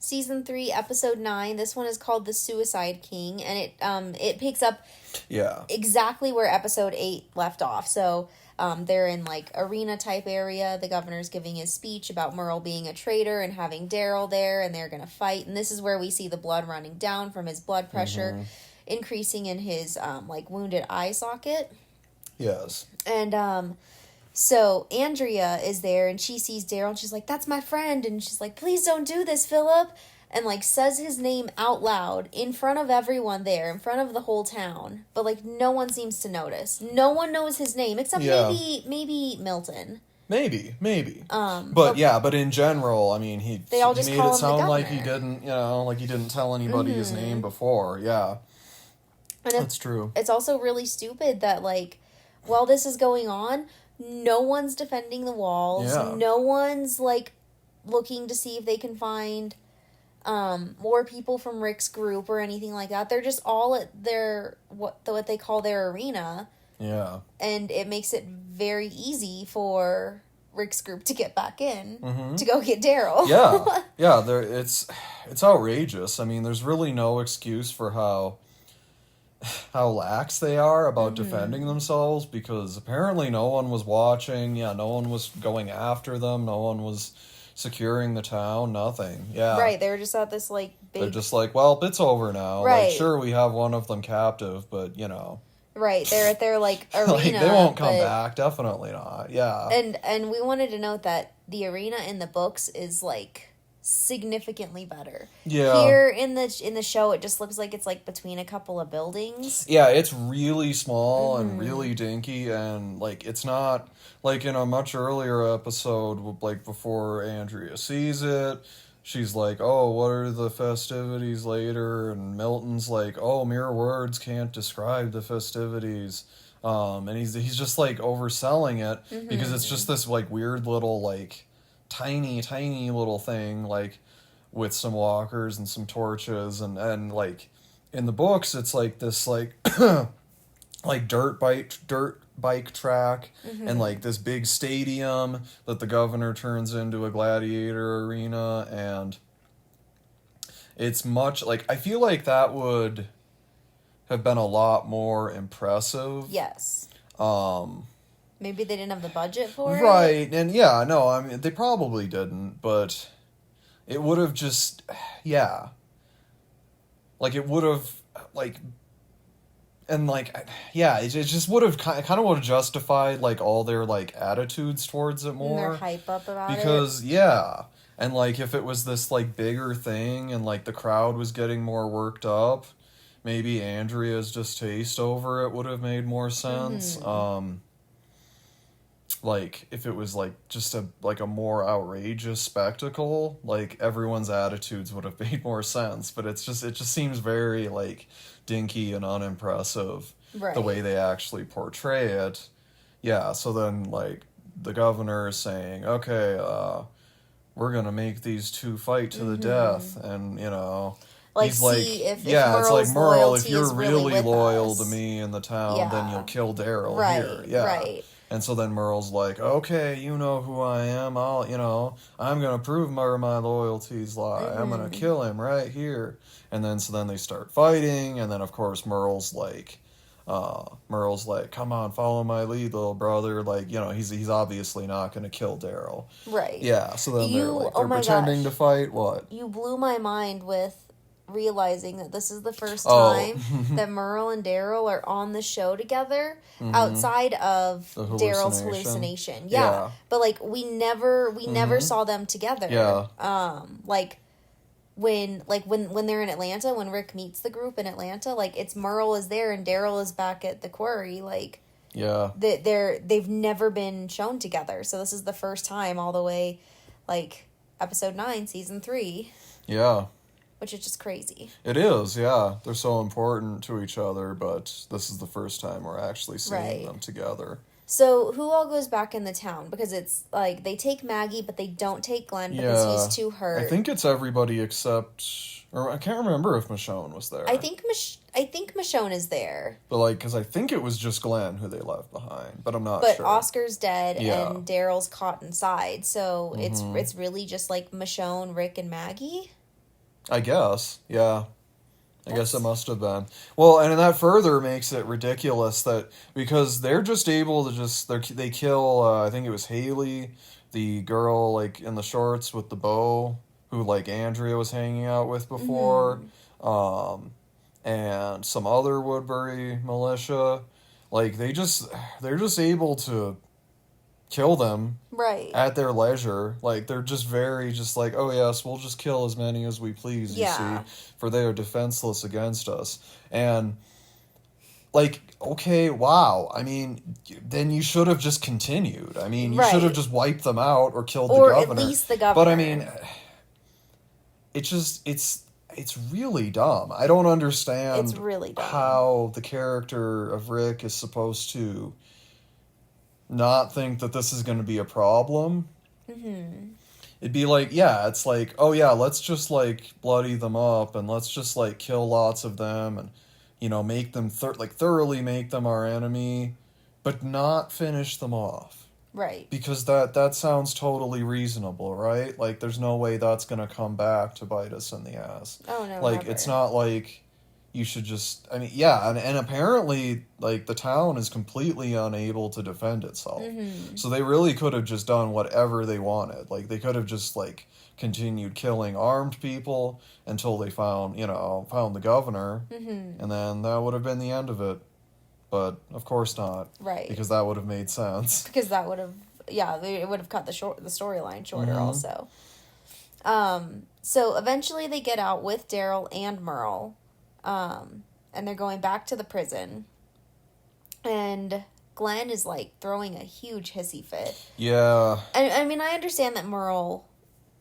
Season 3, Episode 9. This one is called The Suicide King, and it picks up exactly where Episode 8 left off. So they're in, like, arena-type area. The governor's giving his speech about Merle being a traitor and having Daryl there, and they're going to fight. And this is where we see the blood running down from his blood pressure, increasing in his, wounded eye socket. Yes. And, so Andrea is there, and she sees Daryl, and she's like, that's my friend, and she's like, please don't do this, Philip, and, like, says his name out loud in front of everyone there, in front of the whole town, but, like, no one seems to notice. No one knows his name, except maybe Milton. Maybe. But in general, I mean, he made it sound like he didn't, like he didn't tell anybody his name before, yeah. And that's true. It's also really stupid that, like, while this is going on, no one's defending the walls. Yeah. No one's, like, looking to see if they can find more people from Rick's group or anything like that. They're just all at their, what they call their arena. Yeah. And it makes it very easy for Rick's group to get back in to go get Daryl. Yeah. Yeah, it's outrageous. I mean, there's really no excuse for how lax they are about defending themselves, because apparently no one was watching. Yeah, no one was going after them. No one was securing the town. Nothing. Yeah. Right, they were just at this, like, big... They're just like, well, it's over now. Right. Like, sure, we have one of them captive, but, Right, they're at their, like, arena. Like, they won't come back. Definitely not. Yeah. And we wanted to note that the arena in the books is, like, significantly better. Yeah. Here in the show, it just looks like it's, like, between a couple of buildings. Yeah, it's really small and really dinky, and, like, it's not, like, in a much earlier episode, like, before Andrea sees it, she's like, oh, what are the festivities later? And Milton's like, oh, mere words can't describe the festivities. And he's just, like, overselling it, because it's just this, like, weird little, like, tiny little thing, like, with some walkers and some torches, and like, in the books, it's, like, this, like, like, dirt bike track, and, like, this big stadium that the governor turns into a gladiator arena, and it's much, like, I feel like that would have been a lot more impressive. Yes. Maybe they didn't have the budget for it? Right, and yeah, no, I mean, they probably didn't, but it would have just, yeah. Like, it would have, like, and, like, yeah, it just would have, kind of would have justified, like, all their, like, attitudes towards it more. And their hype up about it. Because, yeah, and, like, if it was this, like, bigger thing, and, like, the crowd was getting more worked up, maybe Andrea's distaste over it would have made more sense. Like, if it was, like, just a more outrageous spectacle, like, everyone's attitudes would have made more sense, but it just seems very, like, dinky and unimpressive, the way they actually portray it. Yeah, so then, like, the governor is saying, okay, we're gonna make these two fight to the death, and, like, he's like, if it's like, Merle, if you're really loyal to me in the town, then you'll kill Daryl here. Yeah. Right. And so then Merle's like, okay, you know who I am. I'm going to prove where my loyalties lie. I'm going to kill him right here. And then, so then they start fighting. And then, of course, Merle's like, come on, follow my lead, little brother. Like, he's obviously not going to kill Daryl. Right. Yeah. So then they're pretending to fight. What? You blew my mind with realizing that this is the first time that Merle and Daryl are on the show together outside of Daryl's hallucination. Yeah. But, like, we never saw them together. Yeah. When they're in Atlanta, when Rick meets the group in Atlanta, like, it's Merle is there and Daryl is back at the quarry, like, yeah, they've never been shown together. So this is the first time all the way, like, episode 9, season 3. Yeah. Which is just crazy. It is, yeah. They're so important to each other, but this is the first time we're actually seeing them together. So, who all goes back in the town? Because it's, like, they take Maggie, but they don't take Glenn because he's too hurt. I think it's everybody except... Or I can't remember if Michonne was there. I think Michonne is there. But, like, because I think it was just Glenn who they left behind, but I'm not sure. But Oscar's dead, and Daryl's caught inside, so it's really just, like, Michonne, Rick, and Maggie? I guess, yeah. I guess it must have been. Well, and that further makes it ridiculous that because they're just able to they kill I think it was Haley, the girl like in the shorts with the bow who like Andrea was hanging out with before, and some other Woodbury militia. Like they're just able to kill them right at their leisure. Like they're just very just like, oh yes, we'll just kill as many as we please, you see, for they are defenseless against us. And like, okay, wow, I mean, then you should have just continued. I mean, you should have just wiped them out or killed the governor, or at least the governor. But I mean, it's really dumb. I don't understand it's really dumb. How the character of Rick is supposed to not think that this is going to be a problem. It'd be like, yeah, it's like, oh yeah, let's just like bloody them up and let's just like kill lots of them and, you know, make them thoroughly make them our enemy, but not finish them off. Right. Because that sounds totally reasonable, right? Like there's no way that's going to come back to bite us in the ass. Oh no. Like never. It's not like you should just, I mean, yeah, and apparently, like, the town is completely unable to defend itself. So they really could have just done whatever they wanted. Like, they could have just, like, continued killing armed people until they found the governor, and then that would have been the end of it. But, of course not. Right. Because that would have made sense. Because that would have, it would have cut the storyline shorter also. So eventually they get out with Daryl and Merle. And they're going back to the prison. And Glenn is, like, throwing a huge hissy fit. Yeah. I mean, I understand that Merle,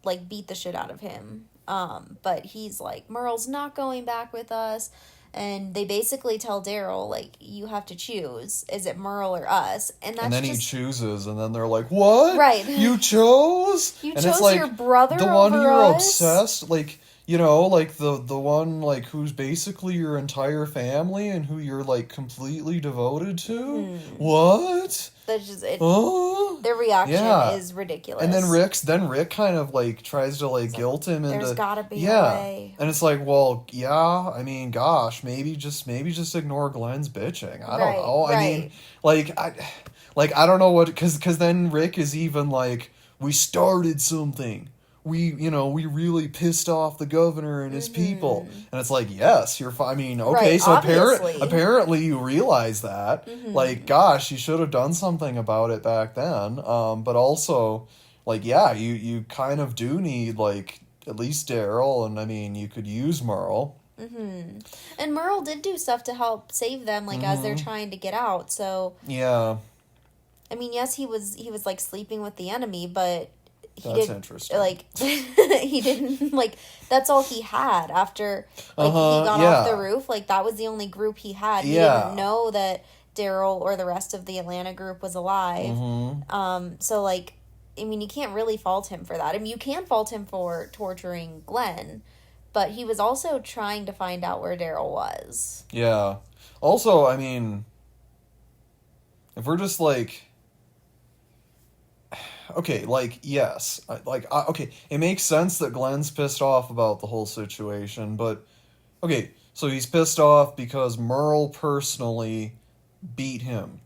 like, beat the shit out of him. But he's like, Merle's not going back with us. And they basically tell Daryl, like, you have to choose. Is it Merle or us? And then he chooses, and then they're like, what? Right. You chose? You and chose it's like, your brother the one over you're us? obsessed, like, you know, like the one like who's basically your entire family and who you're like completely devoted to. What? That's just it. Oh, their reaction is ridiculous. And then Rick kind of like tries to like guilt him into. There's gotta be a way. And it's like, well, yeah. I mean, gosh, maybe just ignore Glenn's bitching. I don't know. I mean, I don't know what because then Rick is even like, we started something. We really pissed off the governor and his people. And it's like, yes, you're fine. I mean, okay, right, so obviously. apparently you realize that. Like, gosh, you should have done something about it back then. But also, like, yeah, you kind of do need, like, at least Daryl, and I mean, you could use Merle. And Merle did do stuff to help save them, like, as they're trying to get out, so... Yeah. I mean, yes, he was like, sleeping with the enemy, but... That's interesting. Like, he didn't, like, that's all he had after, like, he got off the roof. Like, that was the only group he had. He didn't know that Daryl or the rest of the Atlanta group was alive. So, like, I mean, you can't really fault him for that. I mean, you can fault him for torturing Glenn, but he was also trying to find out where Daryl was. Yeah. Also, I mean, if we're just, like... Okay, like, yes. Okay, it makes sense that Glenn's pissed off about the whole situation, but... Okay, so he's pissed off because Merle personally beat him,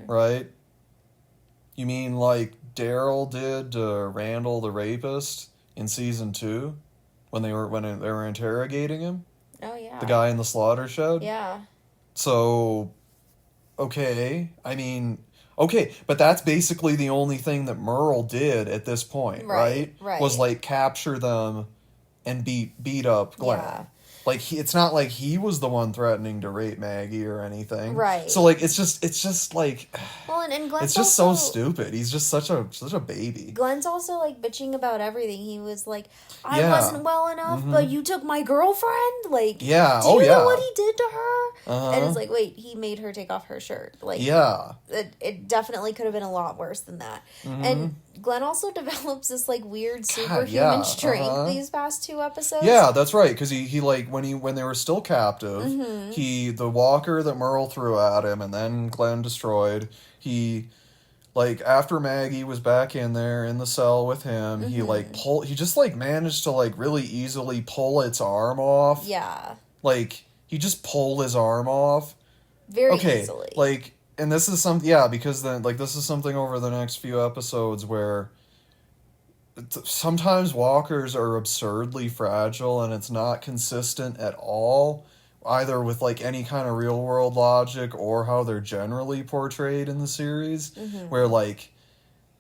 right? You mean like Daryl did to Randall the rapist in season 2? When they were interrogating him? Oh, yeah. The guy in the slaughter shed? Yeah. So, okay, I mean... Okay, but that's basically the only thing that Merle did at this point, right? Right. Was, like, capture them and beat up Glenn. Yeah. Like, it's not like he was the one threatening to rape Maggie or anything. Right. So, like, it's just like... Well, and Glenn's it's just also, so stupid. He's just such a baby. Glenn's also, like, bitching about everything. He was like, I wasn't well enough, but you took my girlfriend? Like, do you know what he did to her? And it's like, wait, he made her take off her shirt. Like, it definitely could have been a lot worse than that. And Glenn also develops this, like, weird superhuman strength these past 2 episodes. Yeah, that's right, because he like, when they were still captive, the walker that Merle threw at him and then Glenn destroyed, he like after Maggie was back in there in the cell with him, he just like managed to like really easily pull its arm off. Yeah. Like he just pulled his arm off. Very easily. Like, and this is because then like this is something over the next few episodes where sometimes walkers are absurdly fragile and it's not consistent at all, either with like any kind of real world logic or how they're generally portrayed in the series, where like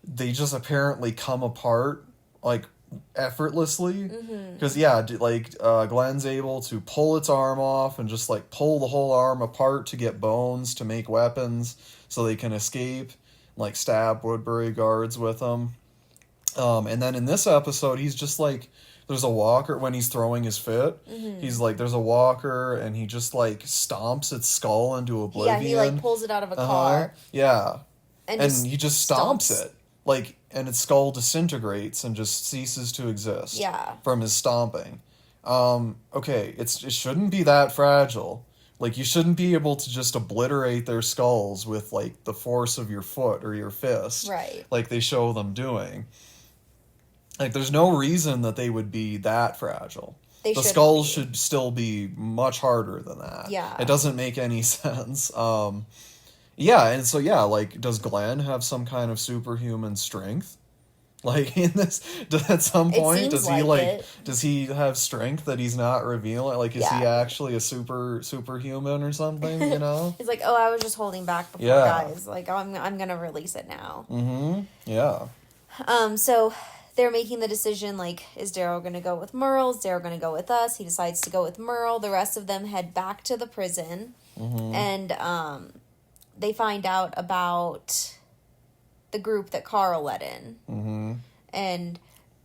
they just apparently come apart like effortlessly because Glenn's able to pull its arm off and just like pull the whole arm apart to get bones to make weapons so they can escape, like stab Woodbury guards with them. And then in this episode he's just like, there's a walker when he's throwing his fit. He's like, there's a walker, and he just like stomps its skull into oblivion. Yeah, he like pulls it out of a car. Yeah, and he just stomps it, like, and its skull disintegrates and just ceases to exist. Yeah, from his stomping. Okay, it shouldn't be that fragile. Like, you shouldn't be able to just obliterate their skulls with like the force of your foot or your fist, right? Like they show them doing. Like, there's no reason that they would be that fragile. The skulls should still be much harder than that. Yeah. It doesn't make any sense. Yeah, and so, yeah, like, does Glenn have some kind of superhuman strength? Like, in this, at some point, does he have strength that he's not revealing? Like, is he actually a superhuman or something, you know? He's like, oh, I was just holding back before, guys. Like, I'm gonna release it now. Yeah. So they're making the decision, like, is Daryl going to go with Merle? Is Daryl going to go with us? He decides to go with Merle. The rest of them head back to the prison. And they find out about the group that Carl let in. And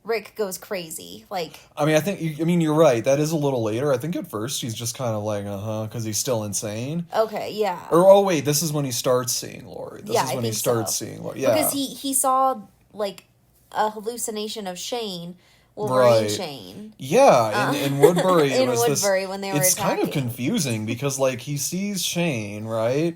Rick goes crazy. Like, I mean, you're right. That is a little later. I think at first he's just kind of like, because he's still insane. Okay, yeah. Or, oh, wait, this is when he starts seeing Lori. This is when he starts seeing Lori. Yeah. Because he saw, like, a hallucination of Shane, Wolverine Shane. Yeah, in Woodbury. In Woodbury when they were It's attacking. kind of confusing because, like, he sees Shane, right?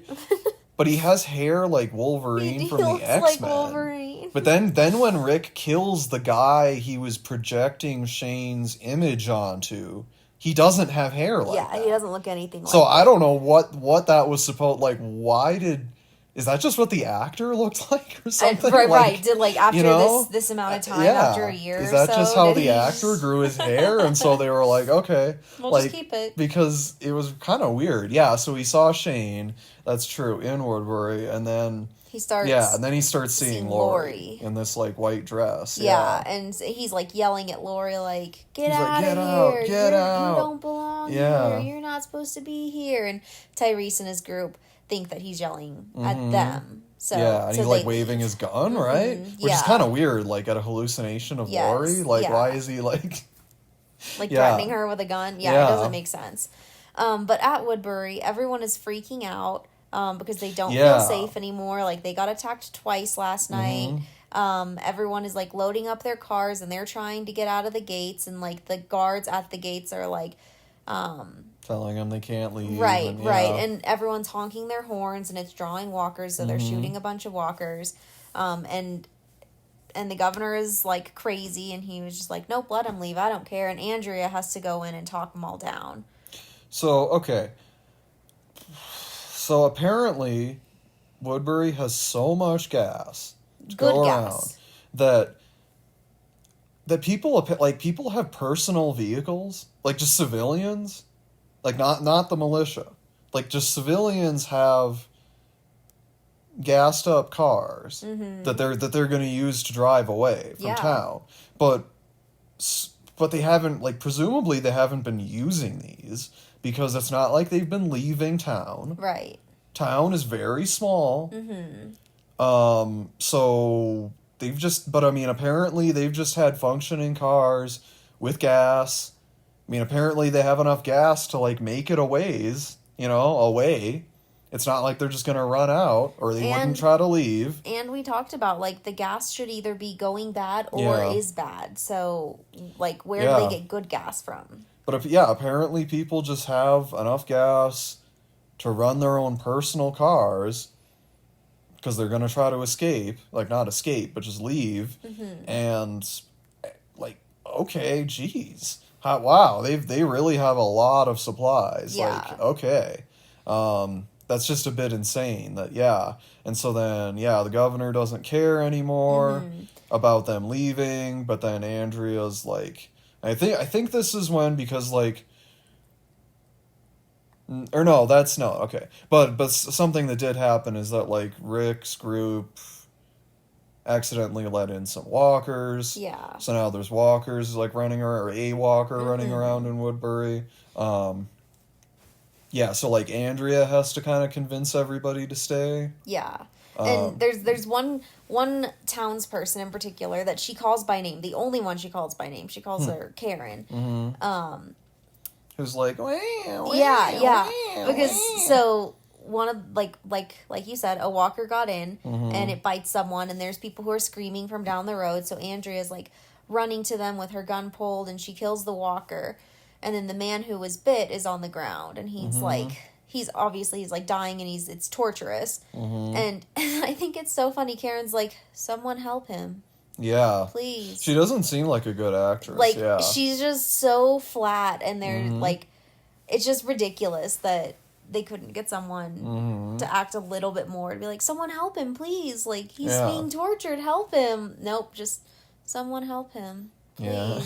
But he has hair like Wolverine from the X-Men. Like Wolverine. But then when Rick kills the guy he was projecting Shane's image onto, he doesn't have hair like that. Yeah, he doesn't look anything like that. So I don't know what that was supposed, like, is that just what the actor looked like or something? Right. Did, like, after this amount of time, after a year or so? Is that just how the actor grew his hair? And so they were like, okay. We'll just keep it. Because it was kind of weird. Yeah, so he saw Shane, that's true, in Woodbury, and then he starts seeing Lori in this, like, white dress. Yeah, and he's, like, yelling at Lori, like, get out of here. Get out. You don't belong here. You're not supposed to be here. And Tyrese and his group think that he's yelling at them. So, and he's like waving his gun, right? Which is kind of weird, like at a hallucination of Lori. Like, why is he like threatening her with a gun? Yeah, it doesn't make sense. But at Woodbury, everyone is freaking out because they don't feel safe anymore. Like, they got attacked twice last night. Everyone is like loading up their cars and they're trying to get out of the gates, and like the guards at the gates are like telling them they can't leave. Right. And everyone's honking their horns, and it's drawing walkers, so they're shooting a bunch of walkers. And the governor is, like, crazy, and he was just like, nope, let him leave, I don't care. And Andrea has to go in and talk them all down. So, okay. So, apparently, Woodbury has so much gas to go around that people have personal vehicles, like, just civilians. Like, not the militia. Like, just civilians have gassed up cars that they're going to use to drive away from town. But they haven't, like, presumably they haven't been using these because it's not like they've been leaving town. Right. Town is very small. So apparently they've just had functioning cars with gas. I mean, apparently they have enough gas to, like, make it away. It's not like they're just going to run out, or they wouldn't try to leave. And we talked about, like, the gas should either be going bad or is bad. So, like, where do they get good gas from? But, apparently people just have enough gas to run their own personal cars because they're gonna try to escape, like not escape, but just leave, and like, okay, geez, wow, they really have a lot of supplies, like, okay, that's just a bit insane. And so then the governor doesn't care anymore about them leaving, but then Andrea's like, I think this is when, because like. Or no, that's no, okay. But something that did happen is that, like, Rick's group accidentally let in some walkers. Yeah. So now there's walkers, like, running around, or a walker running around in Woodbury. So, like, Andrea has to kind of convince everybody to stay. Yeah. And there's one townsperson in particular that she calls by name. The only one she calls by name. She calls her Karen. Who's like, because so one of like you said, a walker got in and it bites someone, and there's people who are screaming from down the road. So Andrea's like running to them with her gun pulled, and she kills the walker, and then the man who was bit is on the ground, and he's like he's like dying, and it's torturous, and I think it's so funny. Karen's like, someone help him. Yeah. Please. She doesn't seem like a good actress. Like, she's just so flat, and they're, like, it's just ridiculous that they couldn't get someone to act a little bit more. To be like, someone help him, please. Like, he's being tortured. Help him. Nope, just someone help him. Please. Yeah.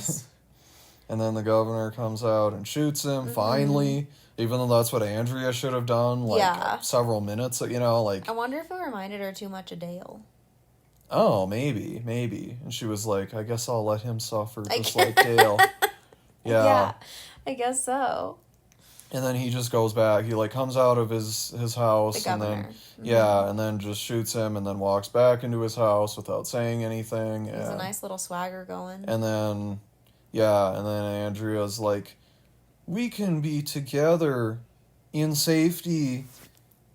And then the governor comes out and shoots him, finally. Even though that's what Andrea should have done, like, several minutes, like... I wonder if it reminded her too much of Dale. Oh, maybe. And she was like, I guess I'll let him suffer just like Dale. Yeah, I guess so. And then he just goes back. He, like, comes out of his house, the and then, and then just shoots him, and then walks back into his house without saying anything. There's a nice little swagger going. And then, Andrea's like, we can be together in safety.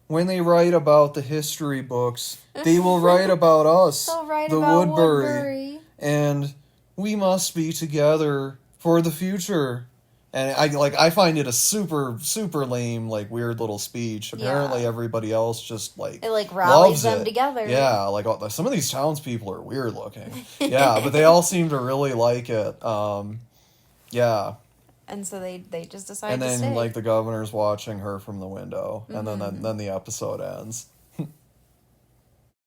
When they write about the history books, they will write about us, the Woodbury, and we must be together for the future. And I find it a super, super lame, like, weird little speech. Apparently everybody else just, like, it, like, rallies them together. Yeah, like, some of these townspeople are weird looking. Yeah, but they all seem to really like it. Yeah. And so they just decided to stay. And then, like, the governor's watching her from the window. And then the episode ends.